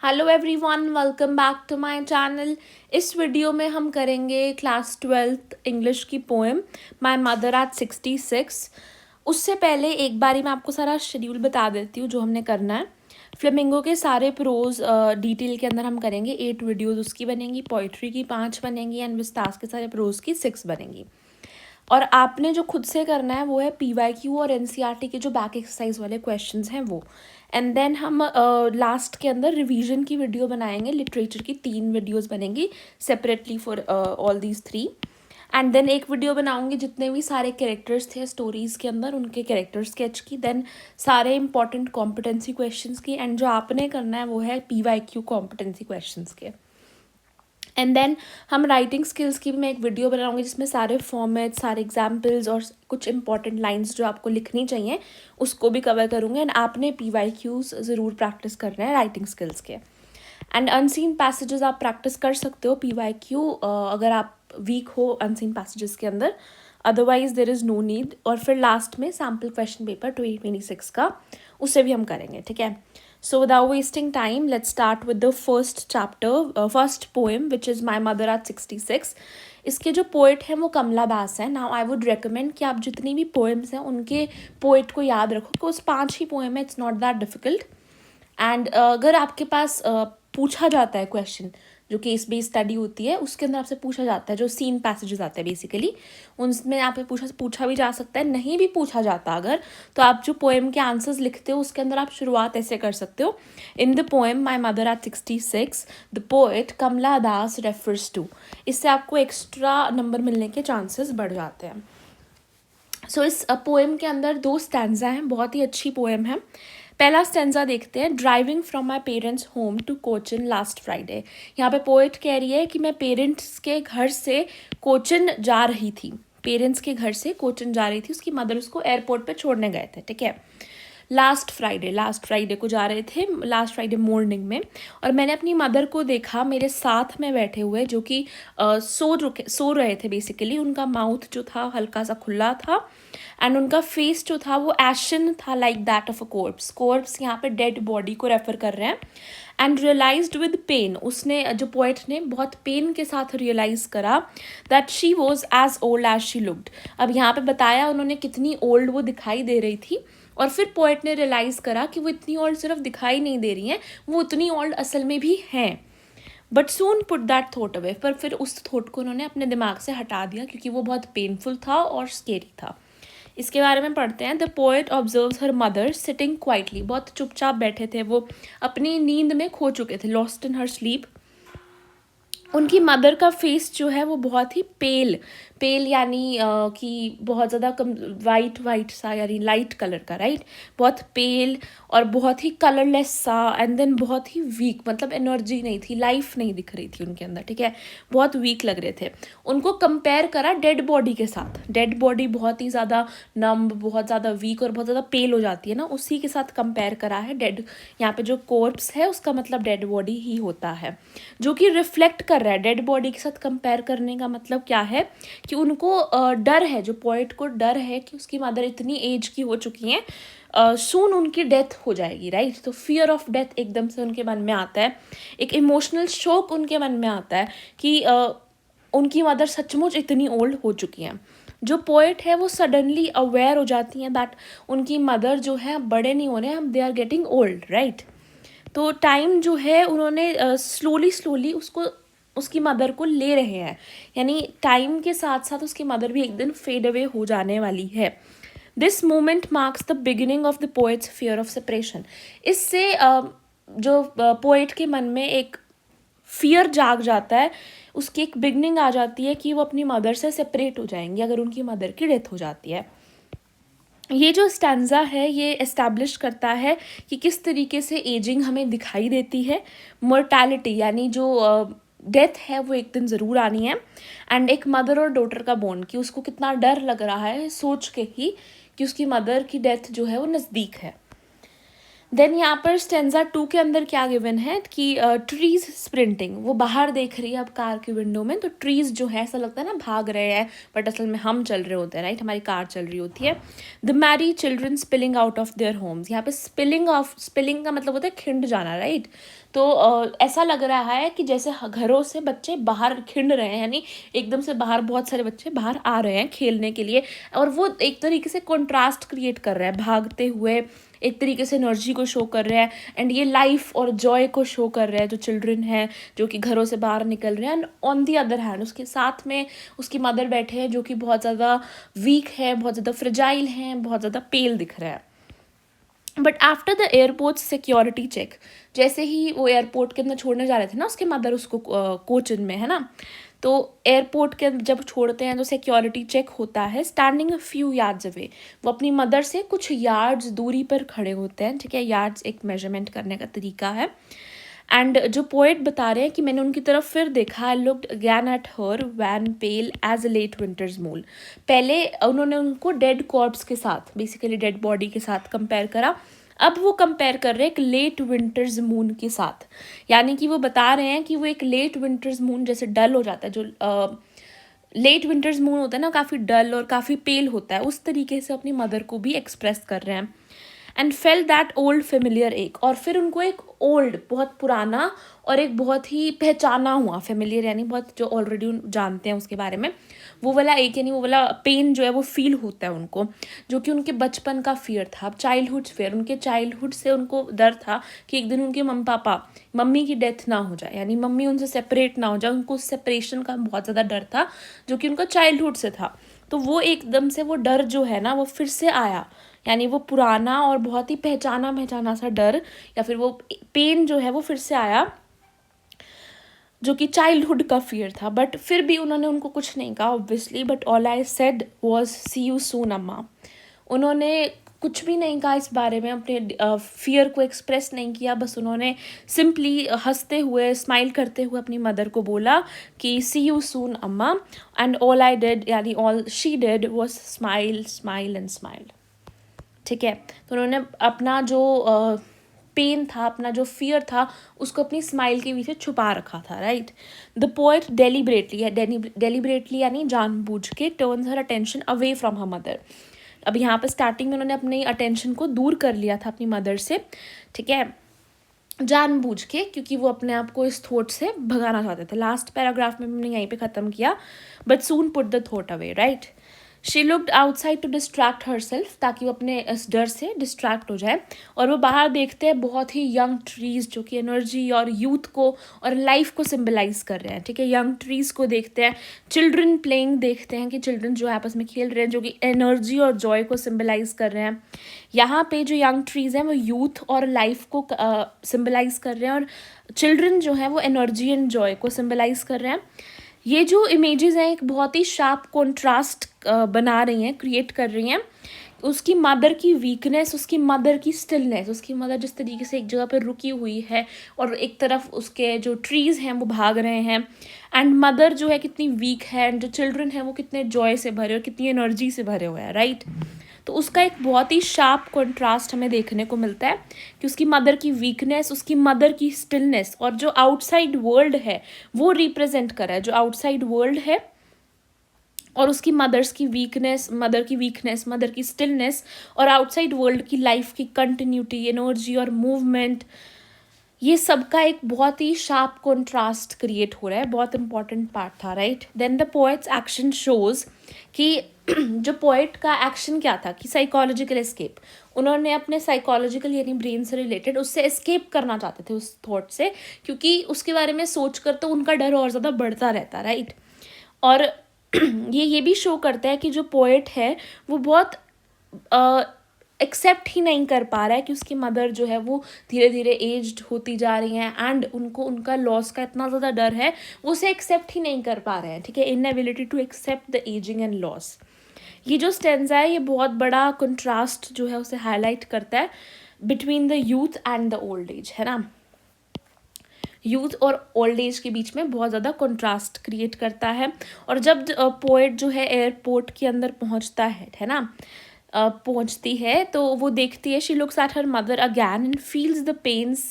Hello everyone, welcome back to my channel. इस video में हम करेंगे क्लास 12th इंग्लिश की पोएम माय मदर एट 66। उससे पहले एक बारी मैं आपको सारा शेड्यूल बता देती हूँ जो हमने करना है। फ्लेमिंगो के सारे प्रोज डिटेल के अंदर हम करेंगे। 8 वीडियोज़ उसकी बनेंगी, पोइट्री की 5 बनेंगी एंड विस्तास के सारे प्रोज की 6 बनेंगी। और आपने जो खुद से करना है वो है PYQ और NCERT के जो बैक एक्सरसाइज वाले क्वेश्चंस हैं वो। एंड देन हम लास्ट के अंदर रिवीजन की वीडियो बनाएंगे। लिटरेचर की 3 वीडियोस बनेंगी separately for all these 3। And then एक वीडियो बनाऊंगी जितने भी सारे कैरेक्टर्स थे स्टोरीज़ के अंदर उनके कैरेक्टर स्केच की, देन सारे इंपॉर्टेंट कॉम्पिटेंसी क्वेश्चंस की, एंड जो आपने करना है वो है PYQ कॉम्पिटेंसी क्वेश्चंस के। एंड देन हम राइटिंग स्किल्स की भी मैं एक वीडियो बनाऊंगी जिसमें सारे फॉर्मेट, सारे एग्जाम्पल्स और कुछ इंपॉर्टेंट लाइंस जो आपको लिखनी चाहिए उसको भी कवर करूँगी। एंड आपने PYQs ज़रूर प्रैक्टिस करना है राइटिंग स्किल्स के। एंड अनसीन पैसेजेस आप प्रैक्टिस कर सकते हो PYQ अगर आप वीक हो अनसीन पैसेजेस के अंदर, otherwise there is no need. और फिर लास्ट में सैम्पल क्वेश्चन पेपर 2026 का उसे भी हम करेंगे, ठीक है। So without wasting time, let's start with the first chapter, first poem, which is My Mother at 66. इसके जो पोइट हैं वो कमला दास हैं। नाउ आई वुड रिकमेंड कि आप जितनी भी पोएम्स हैं उनके पोइट को याद रखो, बिकॉज 5 ही पोएम है, it's not that difficult. And अगर आपके पास पूछा जाता है क्वेश्चन जो केस बेस्ड स्टडी होती है उसके अंदर आपसे पूछा जाता है, जो सीन पैसेजेस आते हैं बेसिकली उनमें आप पूछा भी जा सकता है। नहीं भी पूछा जाता अगर, तो आप जो पोएम के आंसर्स लिखते हो उसके अंदर आप शुरुआत ऐसे कर सकते हो। In the poem my mother at 66 the poet Kamala Das refers to. इससे आपको एक्स्ट्रा नंबर मिलने के चांसेस बढ़ जाते हैं। सो इस पोएम के अंदर 2 स्टैंजा हैं, बहुत ही अच्छी पोएम है। पहला स्टेंजा देखते हैं। Driving from my parents home to Cochin last Friday. यहाँ पे पोएट कह रही है कि मैं पेरेंट्स के घर से कोचिन जा रही थी। पेरेंट्स के घर से कोचिन जा रही थी, उसकी मदर उसको एयरपोर्ट पे छोड़ने गए थे, ठीक है। लास्ट फ्राइडे को जा रहे थे, लास्ट फ्राइडे मॉर्निंग में। और मैंने अपनी मदर को देखा मेरे साथ में बैठे हुए, जो कि सो रहे थे बेसिकली। उनका माउथ जो था हल्का सा खुला था एंड उनका फेस जो था वो एशन था, like that of a corpse. Corpse यहाँ पे डेड बॉडी को रेफर कर रहे हैं। एंड रियलाइज्ड विद पेन, उसने जो पोएट ने बहुत पेन के साथ रियलाइज करा that she was as old as she looked. अब यहाँ पे बताया उन्होंने कितनी ओल्ड वो दिखाई दे रही थी, और फिर पोएट ने रियलाइज़ करा कि वो इतनी ओल्ड सिर्फ दिखाई नहीं दे रही हैं, वो उतनी ओल्ड असल में भी हैं। But soon put that thought away, पर फिर उस थॉट को उन्होंने अपने दिमाग से हटा दिया क्योंकि वो बहुत पेनफुल था और स्केरी था। इसके बारे में पढ़ते हैं। The poet observes her mother sitting quietly. बहुत चुपचाप बैठे थे वो, अपनी नींद में खो चुके थे, लॉस्ट इन हर स्लीप। उनकी मदर का फेस जो है वो बहुत ही पेल यानी कि बहुत ज़्यादा वाइट सा, यानी लाइट कलर का, राइट। बहुत पेल और बहुत ही कलरलेस सा, एंड देन बहुत ही वीक, मतलब एनर्जी नहीं थी, लाइफ नहीं दिख रही थी उनके अंदर, ठीक है। बहुत वीक लग रहे थे। उनको कंपेयर करा डेड बॉडी के साथ। डेड बॉडी बहुत ही ज़्यादा नम्ब, बहुत ज़्यादा वीक और बहुत ज़्यादा पेल हो जाती है ना, उसी के साथ कंपेयर करा है। डेड यहाँ पे जो कोर्प्स है उसका मतलब डेड बॉडी ही होता है, जो कि रिफ्लेक्ट कर रहा है। डेड बॉडी के साथ कंपेयर करने का मतलब क्या है कि उनको डर है, जो पोएट को डर है कि उसकी मदर इतनी एज की हो चुकी हैं, सून उनकी डेथ हो जाएगी, राइट। तो फियर ऑफ डेथ एकदम से उनके मन में आता है, एक इमोशनल शोक उनके मन में आता है कि उनकी मदर सचमुच इतनी ओल्ड हो चुकी हैं। जो पोएट है वो सडनली अवेयर हो जाती हैं दैट उनकी मदर जो है बड़े नहीं हो रहे हैं, they are getting old, right. तो टाइम जो है उन्होंने स्लोली उसको, उसकी मदर को ले रहे हैं, यानी टाइम के साथ साथ उसकी मदर भी एक दिन फेड अवे हो जाने वाली है। This moment marks the beginning of the poets fear of separation. इससे जो पोएट के मन में एक फियर जाग जाता है, उसकी एक बिगनिंग आ जाती है कि वो अपनी मदर से सेपरेट हो जाएंगे अगर उनकी मदर की डेथ हो जाती है। ये जो स्टैंजा है ये एस्टैब्लिश करता है कि किस तरीके से एजिंग हमें दिखाई देती है। मोर्टैलिटी यानी जो डेथ है वो एक दिन ज़रूर आनी है। एंड एक मदर और डॉटर का बॉन्ड, कि उसको कितना डर लग रहा है सोच के ही कि उसकी मदर की डेथ जो है वो नज़दीक है। देन यहाँ पर स्टेंजा 2 के अंदर क्या गिवन है कि ट्रीज स्प्रिंटिंग, वो बाहर देख रही है अब कार की विंडो में, तो ट्रीज जो है ऐसा लगता है ना भाग रहे हैं, बट असल में हम चल रहे होते हैं, राइट, हमारी कार चल रही होती है। The Mary children spilling out of their homes. यहाँ पे स्पिलिंग का मतलब होता है खिंड जाना, राइट। तो ऐसा लग रहा है कि जैसे घरों से बच्चे बाहर खिंड रहे हैं, यानी एकदम से बाहर बहुत सारे बच्चे बाहर आ रहे हैं खेलने के लिए, और वो एक तरीके से कंट्रास्ट क्रिएट कर रहा है, भागते हुए एक तरीके से एनर्जी को शो कर रहा है, एंड ये लाइफ और जॉय को शो कर रहा है जो चिल्ड्रन हैं जो कि घरों से बाहर निकल रहे हैं। And on the other hand उसके साथ में उसकी मदर बैठे हैं जो कि बहुत ज़्यादा वीक है, बहुत ज़्यादा फ्रेजाइल हैं, बहुत ज़्यादा पेल दिख रहा है। But after the airport security check, जैसे ही वो एयरपोर्ट के अंदर छोड़ने जा रहे थे ना उसके मदर उसको कोचिन में, है ना, तो एयरपोर्ट के जब छोड़ते हैं तो सिक्योरिटी चेक होता है standing a few yards away, वो अपनी मदर से कुछ यार्ड्स दूरी पर खड़े होते हैं, ठीक है, यार्ड्स एक मेजरमेंट करने का तरीका है। एंड जो पोएट बता रहे हैं कि मैंने उनकी तरफ फिर देखा, I looked again at her wan pale as a late winter's moon, पहले उन्होंने उनको डेड कॉर्प्स के साथ, बेसिकली डेड बॉडी के साथ कंपेयर करा, अब वो कंपेयर कर रहे हैं एक लेट विंटर्स मून के साथ, यानी कि वो बता रहे हैं कि वो एक लेट विंटर्स मून जैसे डल हो जाता है, जो लेट विंटर्स मून होता है ना, काफ़ी डल और काफ़ी पेल होता है, उस तरीके से अपनी मदर को भी एक्सप्रेस कर रहे हैं। And fail that old familiar एक, और फिर उनको एक ओल्ड बहुत पुराना और एक बहुत ही पहचाना हुआ, फेमिलियर यानी बहुत जो ऑलरेडी जानते हैं उसके बारे में, वो वाला एक यानी वो वाला पेन जो है वो फील होता है उनको, जो कि उनके बचपन का फियर था, चाइल्डहुड फियर, उनके चाइल्डहुड से उनको डर था कि एक दिन उनके मम्मी की डेथ ना हो जाए, यानी मम्मी उनसे सेपरेट ना हो जाए, उनको उस सेपरेशन का बहुत ज़्यादा डर था जो कि उनका चाइल्डहुड से था। तो वो एकदम से वो डर जो है ना वो फिर से आया, यानी वो पुराना और बहुत ही पहचाना सा डर या फिर वो पेन जो है वो फिर से आया जो कि चाइल्डहुड का फियर था। बट फिर भी उन्होंने उनको कुछ नहीं कहा obviously, but all I said was see you soon Amma. उन्होंने कुछ भी नहीं कहा इस बारे में, अपने फियर को एक्सप्रेस नहीं किया, बस उन्होंने सिंपली हंसते हुए स्माइल करते हुए अपनी मदर को बोला कि सी यू सून अम्मा, एंड ऑल आई डिड यानी all she did was smile smile and smile, ठीक है। तो उन्होंने अपना जो पेन था, अपना जो फियर था, उसको अपनी स्माइल के पीछे छुपा रखा था, राइट। द पोएट डेलिबरेटली यानी जानबूझ के turns her attention away from her mother. अब यहाँ पर स्टार्टिंग में उन्होंने अपनी अटेंशन को दूर कर लिया था अपनी मदर से, ठीक है, जानबूझ के, क्योंकि वो अपने आप को इस थॉट से भगाना चाहते थे। लास्ट पैराग्राफ में हमने यहीं पे ख़त्म किया, but soon put the thought away, right. She looked outside to distract her सेल्फ, ताकि वो अपने इस डर से डिस्ट्रैक्ट हो जाए, और वो बाहर देखते हैं बहुत ही यंग ट्रीज जो कि एनर्जी और यूथ को और लाइफ को सिम्बलाइज कर रहे हैं, ठीक है। यंग ट्रीज को देखते हैं, चिल्ड्रन प्लेइंग देखते हैं कि चिल्ड्रन जो आपस में खेल रहे हैं जो कि एनर्जी और जॉय को सिम्बलाइज कर रहे हैं। यहाँ पे जो यंग ट्रीज हैं वो यूथ और लाइफ को सिम्बलाइज कर रहे हैं, और चिल्ड्रन जो हैं वो एनर्जी एंड जॉय को सिम्बलाइज कर रहे हैं। ये जो इमेजेस हैं एक बहुत ही शार्प कॉन्ट्रास्ट बना रही हैं, क्रिएट कर रही हैं। उसकी मदर की वीकनेस, उसकी मदर की स्टिलनेस, उसकी मदर जिस तरीके से एक जगह पर रुकी हुई है और एक तरफ उसके जो ट्रीज़ हैं वो भाग रहे हैं, एंड मदर जो है कितनी वीक है, एंड जो चिल्ड्रन हैं वो कितने जॉय से भरे और कितनी एनर्जी से भरे हुए हैं, राइट। तो उसका एक बहुत ही शार्प कंट्रास्ट हमें देखने को मिलता है कि उसकी मदर की वीकनेस, उसकी मदर की स्टिलनेस, और जो आउटसाइड वर्ल्ड है वो रिप्रेजेंट कर रहा है, जो आउटसाइड वर्ल्ड है और उसकी मदर की स्टिलनेस और आउटसाइड वर्ल्ड की लाइफ की कंटिन्यूटी, एनर्जी और मूवमेंट, ये सबका एक बहुत ही शार्प कॉन्ट्रास्ट क्रिएट हो रहा है। बहुत इंपॉर्टेंट पार्ट था, right. Then the poet's action shows कि जो पोएट का एक्शन क्या था कि साइकोलॉजिकल एस्केप, उन्होंने अपने साइकोलॉजिकल यानी ब्रेन से रिलेटेड उससे एस्केप करना चाहते थे उस थॉट से, क्योंकि उसके बारे में सोच कर तो उनका डर और ज़्यादा बढ़ता रहता, राइट। और ये भी शो करता है कि जो पोएट है वो बहुत एक्सेप्ट ही नहीं कर पा रहा है कि उसकी मदर जो है वो धीरे धीरे एज्ड होती जा रही हैं, एंड उनको उनका लॉस का इतना ज़्यादा डर है वो उसे एक्सेप्ट ही नहीं कर पा रहे हैं, ठीक है। Inability to accept the ageing and loss, ये जो स्टेंजा है ये बहुत बड़ा कंट्रास्ट जो है उसे हाईलाइट करता है between the youth and the old age, है ना। यूथ और ओल्ड एज के बीच में बहुत ज़्यादा कंट्रास्ट क्रिएट करता है। और जब पोएट जो है एयरपोर्ट के अंदर पहुंचता है ना, पहुंचती है तो वो देखती है, she looks at her mother again and feels the pains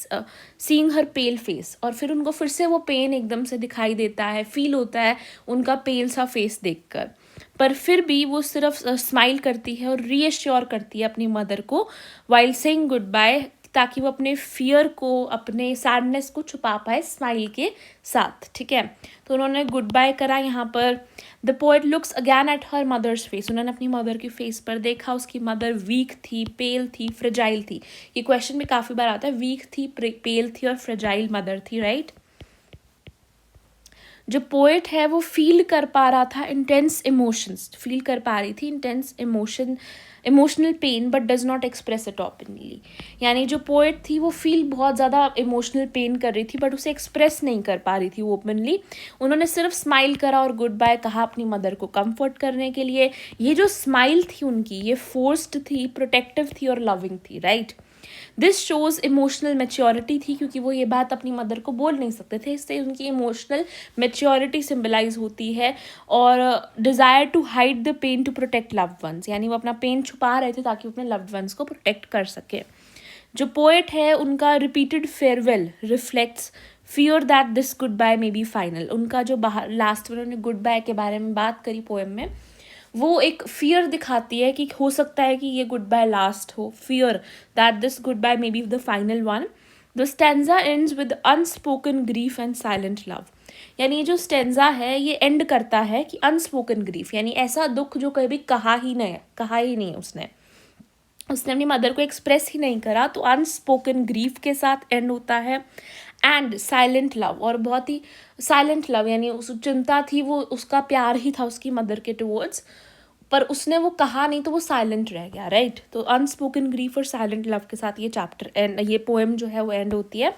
seeing her pale face, और फिर उनको फिर से वो पेन एकदम से दिखाई देता है, फील होता है उनका पेल सा फेस देखकर, पर फिर भी वो सिर्फ स्माइल करती है और रीएश्योर करती है अपनी मदर को वाइल सेइंग गुड बाय, ताकि वो अपने फियर को, अपने सैडनेस को छुपा पाए स्माइल के साथ, ठीक है। तो उन्होंने गुड बाय करा यहाँ पर। The poet looks again at her mother's face, उन्होंने अपनी मदर की फेस पर देखा, उसकी मदर वीक थी, पेल थी, फ्रेजाइल थी। ये क्वेश्चन भी काफ़ी बार आता है, वीक थी, पेल थी और फ्रेजाइल मदर थी, राइट। जो पोएट है वो फील कर पा रहा था इंटेंस इमोशंस, फील कर पा रही थी intense emotional pain, but does not express it openly. यानी जो पोएट थी वो फील बहुत ज़्यादा इमोशनल पेन कर रही थी, बट उसे एक्सप्रेस नहीं कर पा रही थी ओपनली। उन्होंने सिर्फ स्माइल करा और गुड बाय कहा अपनी मदर को कंफर्ट करने के लिए। ये जो स्माइल थी उनकी, ये फोर्स्ड थी, प्रोटेक्टिव थी और लविंग थी, right. This shows emotional maturity थी, क्योंकि वो ये बात अपनी मदर को बोल नहीं सकते थे, इससे उनकी इमोशनल मेच्योरिटी सिम्बलाइज होती है। और desire to hide the pain to protect loved ones, यानी वो अपना पेन छुपा रहे थे ताकि वो अपने लव्ड वंस को प्रोटेक्ट कर सके। जो पोएट है उनका repeated farewell reflects fear that this goodbye may be final. उनका जो बाहर लास्ट में उन्होंने गुड बाय के बारे में बात करी पोएम में, वो एक फियर दिखाती है कि हो सकता है कि ये गुड बाय लास्ट हो, fear that this goodbye may be the final one. The stanza ends with unspoken grief and silent love, यानी ये जो स्टेंजा है ये एंड करता है कि अनस्पोकन ग्रीफ, यानी ऐसा दुख जो कभी कहा ही नहीं उसने अपनी मदर को एक्सप्रेस ही नहीं करा, तो अनस्पोकन ग्रीफ के साथ एंड होता है। एंड साइलेंट लव, और बहुत ही साइलेंट लव, यानी उस चिंता थी, वो उसका प्यार ही था उसकी मदर के टुवर्ड्स, पर उसने वो कहा नहीं तो वो साइलेंट रह गया, राइट। तो अनस्पोकन ग्रीफ और साइलेंट लव के साथ ये चैप्टर एंड, ये पोएम जो है वो एंड होती है।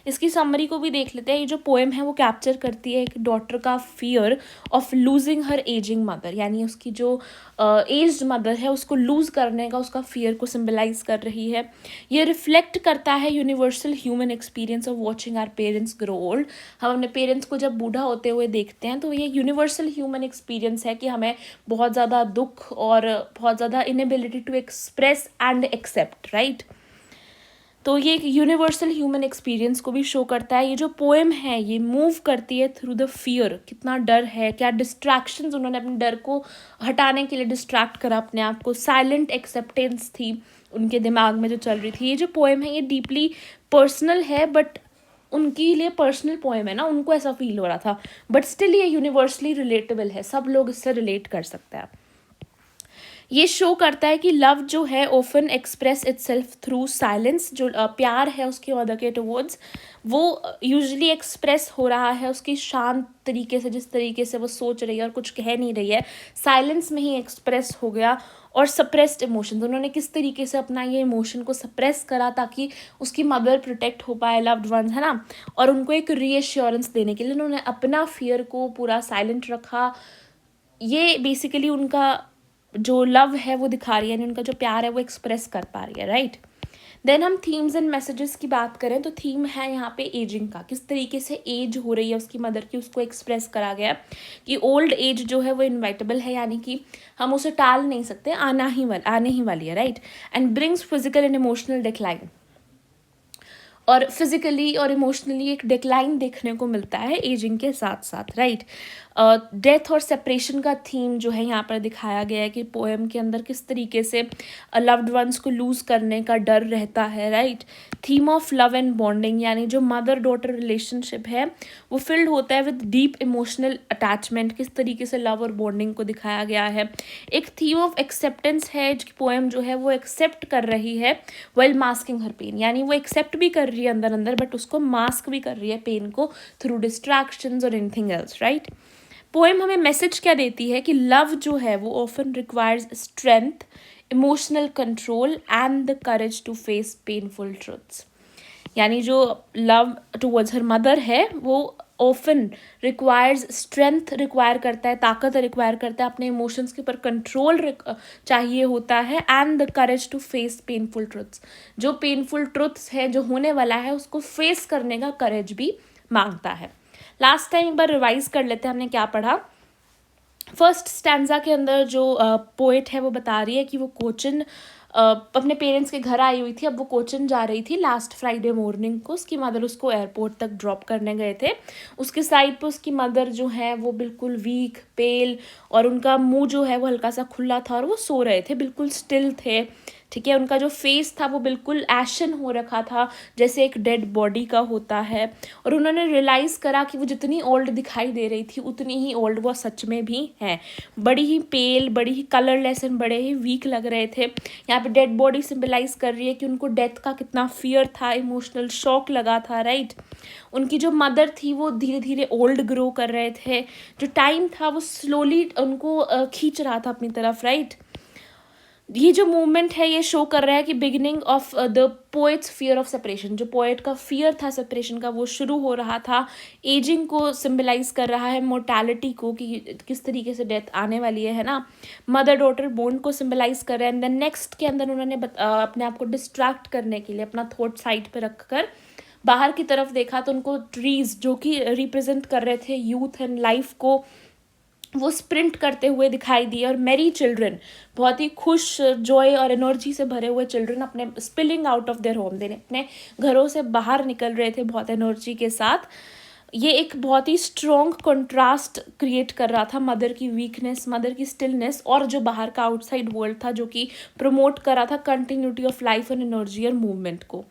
इसकी समरी को भी देख लेते हैं। ये जो पोएम है वो कैप्चर करती है एक डॉटर का fear of losing her ageing mother, यानी उसकी जो एज्ड मदर है उसको लूज करने का उसका फियर को सिम्बलाइज कर रही है। ये रिफ्लेक्ट करता है universal human experience of watching our parents grow old. हम अपने पेरेंट्स को जब बूढ़ा होते हुए देखते हैं तो ये यूनिवर्सल ह्यूमन एक्सपीरियंस है कि हमें बहुत ज़्यादा दुख और बहुत ज़्यादा inability to express and accept, right. तो ये एक यूनिवर्सल ह्यूमन एक्सपीरियंस को भी शो करता है। ये जो पोएम है ये मूव करती है थ्रू द फियर, कितना डर है, क्या डिस्ट्रैक्शंस उन्होंने अपने डर को हटाने के लिए डिस्ट्रैक्ट करा अपने आप को, साइलेंट एक्सेप्टेंस थी उनके दिमाग में जो चल रही थी। ये जो पोएम है ये डीपली पर्सनल है, बट उनके लिए पर्सनल पोएम है ना, उनको ऐसा फील हो रहा था, बट स्टिल ये यूनिवर्सली रिलेटेबल है, सब लोग इससे रिलेट कर सकते हैं। ये शो करता है कि लव जो है often express itself through silence. जो प्यार है उसकी मदर के टुवर्ड्स, वो यूजुअली एक्सप्रेस हो रहा है उसकी शांत तरीके से, जिस तरीके से वो सोच रही है और कुछ कह नहीं रही है, साइलेंस में ही एक्सप्रेस हो गया। और सप्रेस्ड इमोशंस, उन्होंने किस तरीके से अपना ये इमोशन को सप्रेस करा ताकि उसकी मदर प्रोटेक्ट हो पाए, लव्ड वंस है ना, और उनको एक रीएश्योरेंस देने के लिए उन्होंने अपना फियर को पूरा साइलेंट रखा। ये बेसिकली उनका जो लव है वो दिखा रही है, यानी उनका जो प्यार है वो एक्सप्रेस कर पा रही है, राइट। देन हम थीम्स एंड मैसेजेस की बात करें तो थीम है यहाँ पे एजिंग का, किस तरीके से एज हो रही है उसकी मदर की, उसको एक्सप्रेस करा गया कि ओल्ड एज जो है वो इनवाइटेबल है, यानी कि हम उसे टाल नहीं सकते, आने ही वाली है, right. And brings physical and emotional decline, और फिजिकली और इमोशनली एक डिक्लाइन देखने को मिलता है एजिंग के साथ साथ, राइट। डेथ और सेपरेशन का थीम जो है यहाँ पर दिखाया गया है कि पोएम के अंदर किस तरीके से लव्ड वंस को लूज करने का डर रहता है, right. Theme of love and bonding, यानी जो मदर डॉटर रिलेशनशिप है वो फिल्ड होता है विद डीप इमोशनल अटैचमेंट, किस तरीके से लव और बॉन्डिंग को दिखाया गया है। एक थीम ऑफ एक्सेप्टेंस है, पोएम जो है वो एक्सेप्ट कर रही है वेल मास्किंग हर पेन, यानी वो एक्सेप्ट भी कर रही है अंदर अंदर, बट उसको मास्क भी कर रही है पेन को थ्रू डिस्ट्रैक्शंस और एनीथिंग एल्स, राइट। पोएम हमें मैसेज क्या देती है कि लव जो है वो often requires strength, emotional control and the courage to face painful truths, यानी जो लव टुवर्ड्स हर मदर है वो ऑफन रिक्वायर्स स्ट्रेंथ, रिक्वायर करता है, ताकत रिक्वायर करता है, अपने इमोशंस के ऊपर कंट्रोल चाहिए होता है, and the courage to face painful truths, जो पेनफुल ट्रुथ्स है जो होने वाला है उसको फेस करने का करेज भी मांगता है। लास्ट टाइम एक बार रिवाइज कर लेते हैं हमने क्या पढ़ा। फर्स्ट स्टैंजा के अंदर जो पोएट है वो बता रही है कि वो कोचिन अपने पेरेंट्स के घर आई हुई थी, अब वो कोचिन जा रही थी लास्ट फ्राइडे मॉर्निंग को, उसकी मदर उसको एयरपोर्ट तक ड्रॉप करने गए थे। उसके साइड पे उसकी मदर जो है वो बिल्कुल वीक, पेल, और उनका मुंह जो है वो हल्का सा खुला था और वो सो रहे थे, बिल्कुल स्टिल थे, ठीक है। उनका जो फेस था वो बिल्कुल एशन हो रखा था, जैसे एक डेड बॉडी का होता है। और उन्होंने रियलाइज़ करा कि वो जितनी ओल्ड दिखाई दे रही थी उतनी ही ओल्ड वो सच में भी है। बड़ी ही पेल, बड़ी ही कलरलेस एंड बड़े ही वीक लग रहे थे। यहाँ पे डेड बॉडी सिंबलाइज कर रही है कि उनको डेथ का कितना फियर था, इमोशनल शॉक लगा था, राइट। उनकी जो मदर थी वो धीरे धीरे ओल्ड ग्रो कर रहे थे। जो टाइम था वो स्लोली उनको खींच रहा था अपनी तरफ, राइट। ये जो मूवमेंट है ये शो कर रहा है कि beginning of the poets fear of separation, जो पोएट का फियर था सेपरेशन का वो शुरू हो रहा था। एजिंग को सिंबलाइज कर रहा है, मोर्टैलिटी को, कि किस तरीके से डेथ आने वाली है ना। मदर डॉटर बॉन्ड को सिंबलाइज कर रहा है। एंड देन नेक्स्ट के अंदर उन्होंने अपने आप को डिस्ट्रैक्ट करने के लिए अपना थॉट साइड पे रख कर बाहर की तरफ देखा, तो उनको ट्रीज जो कि रिप्रेजेंट कर रहे थे यूथ एंड लाइफ को, वो स्प्रिंट करते हुए दिखाई दिए। और मेरी चिल्ड्रन, बहुत ही खुश, जॉय और एनर्जी से भरे हुए चिल्ड्रन अपने spilling out of their home, देने अपने घरों से बाहर निकल रहे थे बहुत एनर्जी के साथ। ये एक बहुत ही स्ट्रॉन्ग कंट्रास्ट क्रिएट कर रहा था मदर की वीकनेस, मदर की स्टिलनेस, और जो बाहर का आउटसाइड वर्ल्ड था जो कि प्रमोट कर रहा था continuity of life and energy और मूवमेंट को।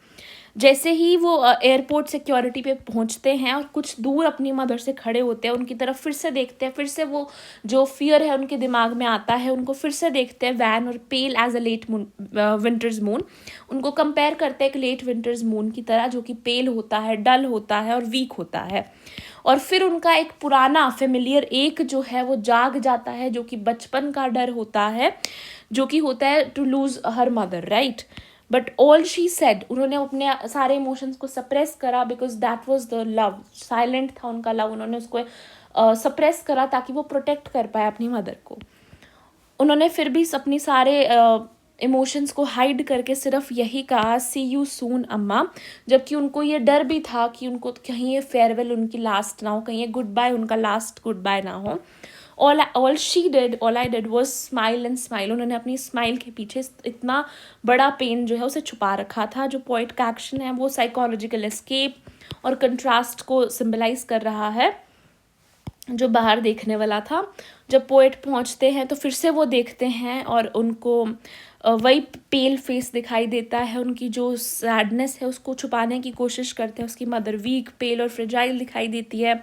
जैसे ही वो एयरपोर्ट सिक्योरिटी पे पहुंचते हैं और कुछ दूर अपनी मदर से खड़े होते हैं, उनकी तरफ फिर से देखते हैं, फिर से वो जो फियर है उनके दिमाग में आता है, उनको फिर से देखते हैं वैन और pale as a late moon, winter's moon. उनको कंपेयर करते हैं एक लेट विंटर्स मून की तरह, जो कि पेल होता है, डल होता है और वीक होता है। और फिर उनका एक पुराना फेमिलियर एक जो है वो जाग जाता है, जो कि बचपन का डर होता है, जो कि होता है to lose her mother, right. But all she said, उन्होंने अपने सारे इमोशंस को सप्रेस करा, because that was the love, silent था उनका लव, उन्होंने उसको सप्रेस करा ताकि वो प्रोटेक्ट कर पाए अपनी मदर को। उन्होंने फिर भी अपनी सारे इमोशंस को हाइड करके सिर्फ यही कहा, सी यू सून अम्मा, जबकि उनको ये डर भी था कि उनको कहीं ये फेयरवेल उनकी लास्ट ना हो, कहीं ये गुड बाय उनका लास्ट गुड बाय ना हो। All I did was smile and smile. उन्होंने अपनी स्माइल के पीछे इतना बड़ा पेन जो है उसे छुपा रखा था। जो पोइट का एक्शन है वो साइकोलॉजिकल एस्केप और कंट्रास्ट को सिंबलाइज कर रहा है, जो बाहर देखने वाला था। जब पोएट पहुंचते हैं तो फिर से वो देखते हैं और उनको वही पेल फेस दिखाई देता है। उनकी जो सैडनेस है उसको छुपाने की कोशिश करते हैं। उसकी मदर वीक, पेल और फ्रेजाइल दिखाई देती है।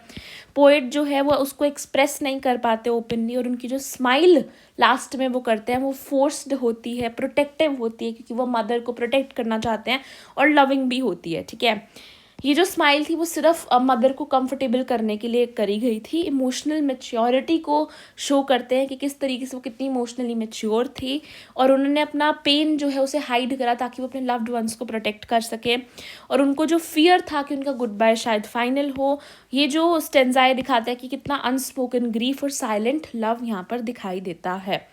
पोएट जो है वो उसको एक्सप्रेस नहीं कर पाते ओपनली, और उनकी जो स्माइल लास्ट में वो करते हैं वो फोर्स्ड होती है, प्रोटेक्टिव होती है, क्योंकि वो मदर को प्रोटेक्ट करना चाहते हैं, और लविंग भी होती है, ठीक है। ये जो स्माइल थी वो सिर्फ मदर को कंफर्टेबल करने के लिए करी गई थी। इमोशनल मैच्योरिटी को शो करते हैं कि किस तरीके से वो कितनी इमोशनली मैच्योर थी, और उन्होंने अपना पेन जो है उसे हाइड करा ताकि वो अपने लव्ड वंस को प्रोटेक्ट कर सके। और उनको जो फियर था कि उनका गुड बाय शायद फाइनल हो, ये जो स्टेंजाए दिखाता है कि कितना अनस्पोकन ग्रीफ और साइलेंट लव यहाँ पर दिखाई देता है।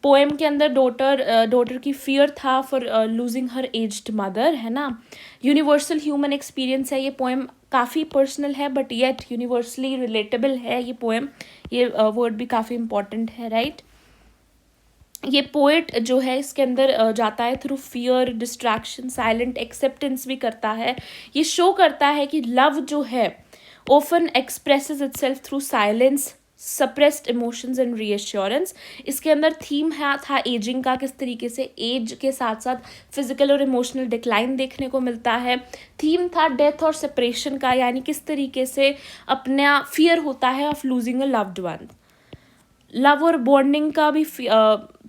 पोएम के अंदर डॉटर की फियर था for losing her aged mother, है ना। यूनिवर्सल ह्यूमन एक्सपीरियंस है ये पोएम, काफ़ी पर्सनल है बट येट यूनिवर्सली रिलेटेबल है ये पोएम। ये वर्ड भी काफ़ी इंपॉर्टेंट है, राइट। ये पोएट जो है इसके अंदर जाता है through fear, distraction, silent acceptance भी करता है। ये शो करता है कि लव जो है often expresses itself through silence, suppressed emotions and reassurance. इसके अंदर थीम था एजिंग का, किस तरीके से एज के साथ साथ फिजिकल और इमोशनल डिक्लाइन देखने को मिलता है। थीम था डेथ और सेपरेशन का, यानी किस तरीके से अपना फियर होता है of losing a loved one. Love और बॉन्डिंग का भी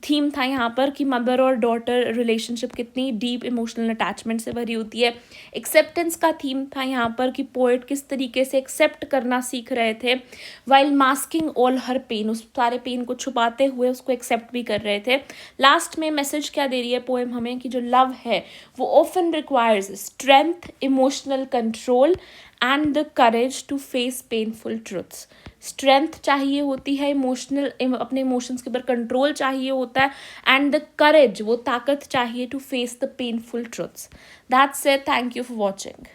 थीम था यहाँ पर कि मदर और डॉटर रिलेशनशिप कितनी डीप इमोशनल अटैचमेंट से भरी होती है। एक्सेप्टेंस का थीम था यहाँ पर कि पोएट किस तरीके से एक्सेप्ट करना सीख रहे थे, वाइल मास्किंग ऑल हर पेन, उस सारे पेन को छुपाते हुए उसको एक्सेप्ट भी कर रहे थे। लास्ट में मैसेज क्या दे रही है पोएम हमें कि जो लव है वो often requires strength, emotional control and the courage to face painful truths. Strength चाहिए होती है, इमोशनल अपने इमोशंस के ऊपर कंट्रोल चाहिए होता है, एंड द करेज, वो ताकत चाहिए to face the painful truths. That's it, thank you for watching.